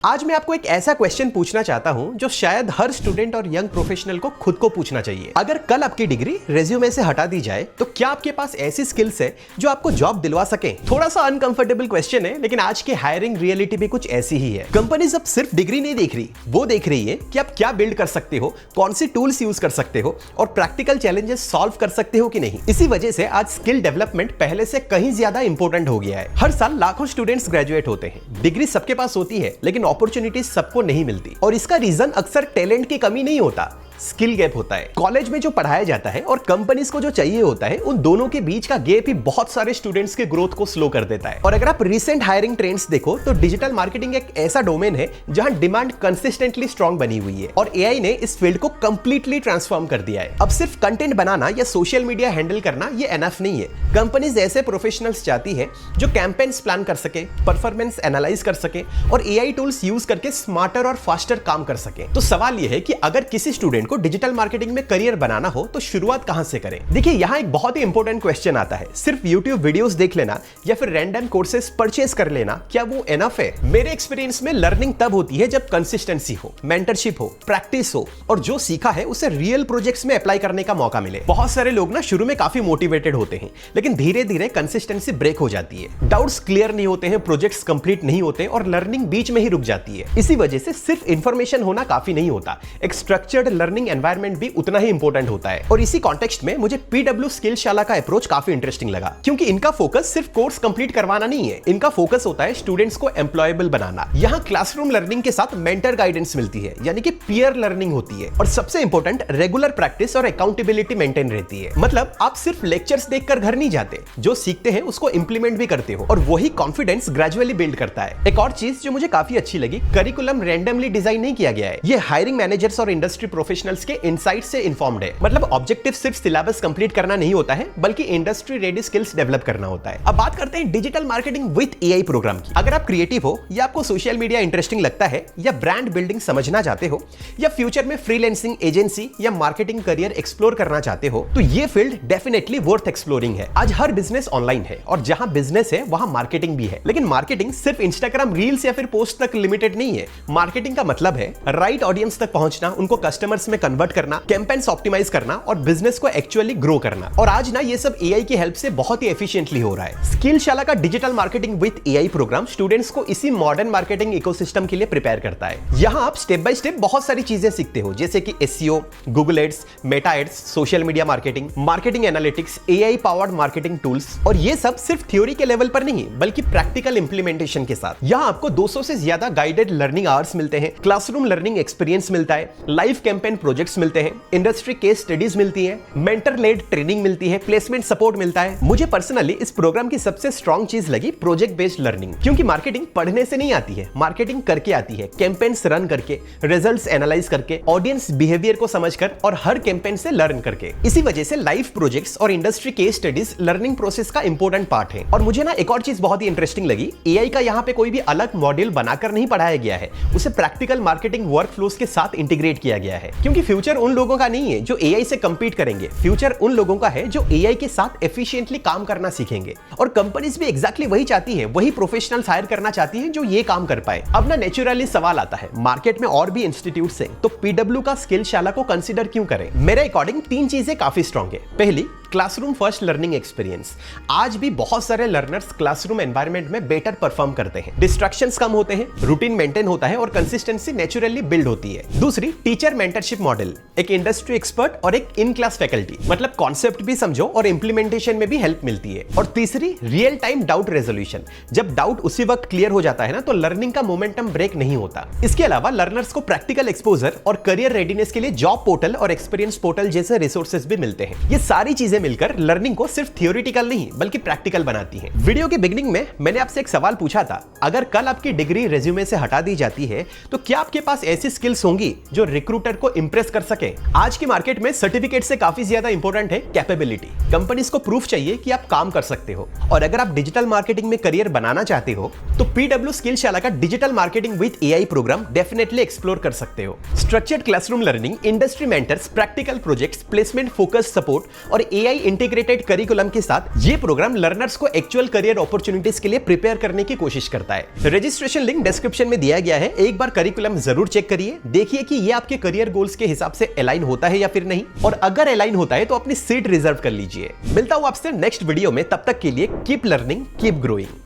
आज मैं आपको एक ऐसा क्वेश्चन पूछना चाहता हूं जो शायद हर स्टूडेंट और यंग प्रोफेशनल को खुद को पूछना चाहिए। अगर कल आपकी डिग्री रिज्यूमे से हटा दी जाए तो क्या आपके पास ऐसी स्किल्स है जो आपको जॉब दिलवा सके? थोड़ा सा अनकंफर्टेबल क्वेश्चन है, लेकिन आज की हायरिंग रियलिटी भी कुछ ऐसी ही है। कंपनीज अब सिर्फ डिग्री नहीं देख रही, वो देख रही है कि आप क्या बिल्ड कर सकते हो, कौन सी टूल्स यूज कर सकते हो और प्रैक्टिकल चैलेंजेस सॉल्व कर सकते हो कि नहीं। इसी वजह से आज स्किल डेवलपमेंट पहले से कहीं ज्यादा इंपॉर्टेंट हो गया है। हर साल लाखों स्टूडेंट्स ग्रेजुएट होते हैं, डिग्री सबके पास होती है, लेकिन अपॉर्चुनिटीज सबको नहीं मिलती। और इसका रीजन अक्सर टैलेंट की कमी नहीं होता, स्किल गैप होता है। कॉलेज में जो पढ़ाया जाता है और कंपनीज को जो चाहिए होता है, उन दोनों के बीच का गैप ही बहुत सारे स्टूडेंट्स के ग्रोथ को स्लो कर देता है। और अगर आप रिसेंट हायरिंग ट्रेंड्स देखो तो डिजिटल मार्केटिंग एक ऐसा डोमेन है जहां डिमांड कंसिस्टेंटली स्ट्रांग बनी हुई है और एआई ने इस फील्ड को कंप्लीटली ट्रांसफॉर्म कर दिया है। अब सिर्फ कंटेंट बनाना या सोशल मीडिया हैंडल करना ये एनफ नहीं है। कंपनीज ऐसे प्रोफेशनल्स चाहती है जो कैंपेन्स प्लान कर सके, परफॉर्मेंस एनालाइज कर सके और एआई टूल्स यूज करके स्मार्टर और फास्टर काम कर सके। तो सवाल यह है कि अगर किसी स्टूडेंट को डिजिटल मार्केटिंग में करियर बनाना हो तो शुरुआत कहां से करें? देखिए, यहां एक बहुत ही इंपॉर्टेंट क्वेश्चन आता है। सिर्फ YouTube वीडियोस देख लेना या फिर रैंडम कोर्सेज परचेज कर लेना, क्या वो एनफ है? मेरे एक्सपीरियंस में लर्निंग तब होती है जब कंसिस्टेंसी हो, मेंटरशिप हो, प्रैक्टिस हो और जो सीखा है उसे रियल प्रोजेक्ट्स में अप्लाई करने का मौका मिले। बहुत सारे लोग ना शुरू में काफी मोटिवेटेड होते हैं, लेकिन धीरे धीरे कंसिस्टेंसी ब्रेक हो जाती है, डाउट्स क्लियर नहीं होते हैं, प्रोजेक्ट्स कंप्लीट नहीं होते और लर्निंग बीच में ही रुक जाती है। इसी वजह से सिर्फ इंफॉर्मेशन होना काफी नहीं होता, एक स्ट्रक्चर्ड लर्निंग एनवायरनमेंट भी उतना ही इंपॉर्टेंट होता है। और इसी कॉन्टेक्स्ट में मुझे पीडब्ल्यू स्किलशाला का अप्रोच काफी इंटरेस्टिंग लगा, क्योंकि इनका फोकस सिर्फ कोर्स कंप्लीट करवाना नहीं है, इनका फोकस होता है स्टूडेंट्स को एम्प्लॉयबल बनाना। यहाँ क्लासरूम लर्निंग के साथ मेंटर गाइडेंस मिलती है, यानी कि पीयर लर्निंग होती है और सबसे इंपॉर्टेंट रेगुलर प्रैक्टिस और अकाउंटेबिलिटी मेंटेन रहती है। मतलब आप सिर्फ लेक्चर्स देखकर घर नहीं जाते, जो सीखते हैं उसको इंप्लीमेंट भी करते हो और वही कॉन्फिडेंस ग्रेजुअली बिल्ड करता है। एक और चीज जो मुझे काफी अच्छी लगी, करिकुलम रैंडमली डिजाइन नहीं किया गया है, ये हायरिंग मैनेजर्स और इंडस्ट्री प्रोफेशनल्स के इनसाइट से इन्फॉर्म्ड है। मतलब ऑब्जेक्टिव सिर्फ सिलेबस कंप्लीट करना नहीं होता है, बल्कि इंडस्ट्री रेडी स्किल्स डेवलप करना होता है। अब बात करते हैं digital marketing with AI programme की। अगर आप क्रिएटिव हो या आपको सोशल मीडिया इंटरेस्टिंग लगता है या ब्रांड बिल्डिंग समझना चाहते हो या फ्यूचर में फ्रीलांसिंग, एजेंसी या मार्केटिंग करियर एक्सप्लोर करना चाहते हो, तो ये फील्ड डेफिनेटली वर्थ एक्सप्लोरिंग है। आज हर बिजनेस ऑनलाइन है और जहां बिजनेस है वहां मार्केटिंग भी है, लेकिन मार्केटिंग सिर्फ इंस्टाग्राम रील्स या फिर पोस्ट तक लिमिटेड नहीं है। मार्केटिंग का मतलब है राइट ऑडियंस तक पहुंचना, उनको कस्टमर्स में कन्वर्ट करना, कैंपेन्स ऑप्टिमाइज करना और बिजनेस को एक्चुअली ग्रो करना। और आज ना ये सब एआई की हेल्प से बहुत ही एफिशिएंटली हो रहा है। स्किलशाला का digital marketing with AI programme students को इसी मॉडर्न मार्केटिंग इकोसिस्टम के लिए प्रिपेयर करता है। यहाँ आप स्टेप बाय स्टेप बहुत सारी चीजें सीखते हो, जैसे कि SEO, Google ads, Meta ads, social media marketing, marketing analytics, AI powered marketing tools. और ये सब सिर्फ थ्योरी के लेवल पर नहीं, बल्कि प्रैक्टिकल इंप्लीमेंटेशन के साथ। यहाँ आपको 200 से ज्यादा गाइडेड लर्निंग आवर्स मिलते हैं, क्लासरूम लर्निंग एक्सपीरियंस मिलता है, लाइव कैंपेन प्रोजेक्ट्स मिलते हैं, इंडस्ट्री केस स्टडीज मिलती है, मेंटर लेड ट्रेनिंग मिलती है, प्लेसमेंट सपोर्ट मिलता है। मुझे पर्सनली इस प्रोग्राम की सबसे स्ट्रॉन्ग चीज लगी प्रोजेक्ट बेस्ड लर्निंग, क्योंकि मार्केटिंग पढ़ने से नहीं आती है, मार्केटिंग करके आती है। कैंपेन्स रन करके, रिजल्ट्स एनालाइज करके, ऑडियंस बिहेवियर को समझकर और हर कैंपेन से लर्न करके। इसी वजह से लाइव प्रोजेक्ट्स और industry case studies learning process का इंपॉर्टेंट पार्ट है। और मुझे ना एक और चीज बहुत ही इंटरेस्टिंग लगी, एआई का यहाँ पे कोई भी अलग मॉड्यूल बनाकर नहीं पढ़ाया गया है, उसे प्रैक्टिकल मार्केटिंग वर्क फ्लोज के साथ इंटीग्रेट किया गया है। क्योंकि फ्यूचर उन लोगों का नहीं है जो एआई से कंपीट करेंगे, फ्यूचर उन लोगों का है जो एआई के साथ एफिशिएंटली काम करना सीखेंगे। और कंपनीज भी एग्जैक्टली वही चाहती है, वही प्रोफेशनल्स हायर करना चाहती है जो ये काम कर पाए। अब ना नेचुरली सवाल आता है, मार्केट में और भी इंस्टीट्यूट्स हैं, तो पीडब्ल्यू का स्किलशाला को कंसीडर क्यों करें? मेरे अकॉर्डिंग 3 चीजें काफी स्ट्रॉन्ग है। पहली, क्लासरूम फर्स्ट लर्निंग एक्सपीरियंस। आज भी बहुत सारे लर्नर्स क्लासरूम एनवायरनमेंट में बेटर परफॉर्म करते हैं, डिस्ट्रैक्शंस कम होते हैं, रूटीन मेंटेन होता है और कंसिस्टेंसी नेचुरली बिल्ड होती है। दूसरी, टीचर मेंटरशिप मॉडल, एक इंडस्ट्री एक्सपर्ट और एक इन क्लास फैकल्टी, मतलब कॉन्सेप्ट भी समझो और इंप्लीमेंटेशन में भी हेल्प मिलती है। और तीसरी, रियल टाइम डाउट रेजोल्यूशन, जब डाउट उसी वक्त क्लियर हो जाता है ना, तो लर्निंग का मोमेंटम ब्रेक नहीं होता। इसके अलावा लर्नर्स को प्रैक्टिकल एक्सपोजर और करियर रेडीनेस के लिए जॉब पोर्टल और एक्सपीरियंस पोर्टल जैसे रिसोर्सेज भी मिलते हैं। ये सारी चीजें मिलकर लर्निंग को सिर्फ थियोरिटिकल नहीं बल्कि प्रैक्टिकल बनाती हैं। वीडियो के बिगिनिंग में मैंने आपसे एक सवाल पूछा था, अगर कल आपकी डिग्री रिज्यूमे से हटा दी जाती है तो क्या आपके पास ऐसी स्किल्स होंगी जो रिक्रूटर को इंप्रेस कर सके? आज की मार्केट में सर्टिफिकेट से काफी ज्यादा इंपॉर्टेंट है कैपेबिलिटी। कंपनीज को प्रूफ चाहिए कि आप काम कर सकते हो। और अगर आप डिजिटल मार्केटिंग में करियर बनाना चाहते हो तो पीडब्ल्यू स्किलशाला का digital marketing with AI programme definitely explore कर सकते हो। Structured classroom learning, industry mentors, practical projects, placement focus support और एआई AI इंटीग्रेटेड करिकुलम के साथ ये प्रोग्राम लर्नर्स को एक्चुअल करियर अपॉर्चुनिटीज के लिए प्रिपेयर करने की कोशिश करता है। रजिस्ट्रेशन लिंक डिस्क्रिप्शन में दिया गया है, एक बार करिकुलम जरूर चेक करिए, देखिए कि ये आपके करियर गोल्स के हिसाब से अलाइन होता है या फिर नहीं, और अगर अलाइन होता है तो अपनी सीट रिजर्व कर लीजिए। मिलता हूं आपसे नेक्स्ट वीडियो में, तब तक के लिए कीप लर्निंग, कीप ग्रोइंग।